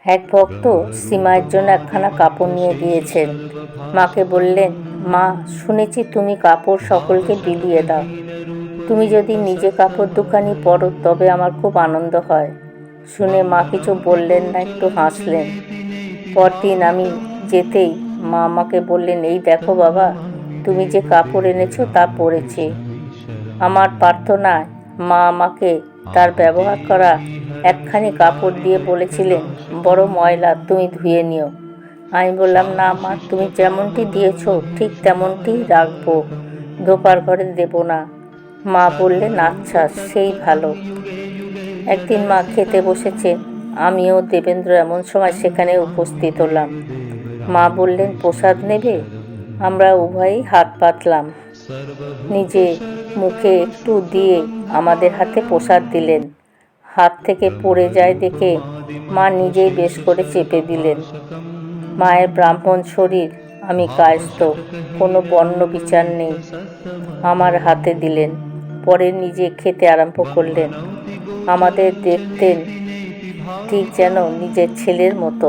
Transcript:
এক ভক্ত শ্রীমায়ের জন্য একখানা কাপড় নিয়ে গিয়েছেন। মাকে বললেন, মা, শুনেছি তুমি কাপড় সকলকে বিলিয়ে দাও। তুমি যদি নিজে কাপড় দুখানি পরো তবে আমার খুব আনন্দ হয়। শুনে মা কিছু বললেন না, একটু হাসলেন। পরদিন আমি যেতেই মা আমাকে বললেন, এই দেখো বাবা, তুমি যে কাপড় এনেছো তা পরেছি। আমার প্রার্থনায় মা আমাকে তার ব্যবহার করা একখানি কাপড় দিয়ে বলেছিলেন, বড় ময়লা, তুমি ধুয়ে নিও। আমি বললাম, না মা, তুমি যেমনটি দিয়েছো ঠিক তেমনটিই রাখবো, ধোপার ঘরে দেব না। মা বললেন, আচ্ছা, সেই ভালো। একদিন মা খেতে বসেছে, আমিও দেবেন্দ্র এমন সময় সেখানে উপস্থিত হলাম। মা বললেন, প্রসাদ নেবে? আমরা উভয়েই হাত পাতলাম। নিজে মুখে একটু দিয়ে আমাদের হাতে প্রসাদ দিলেন। হাত থেকে পড়ে যায় দেখে মা নিজেই বেশ করে চেপে দিলেন। মায়ের ব্রাহ্মণ শরীর, আমি কায়স্থ, কোনো বর্ণ বিচার নেই। আমার হাতে দিলেন, পরে নিজে খেতে আরম্ভ করলেন। আমাদের দেখতেন ঠিক যেন নিজের ছেলের মতো।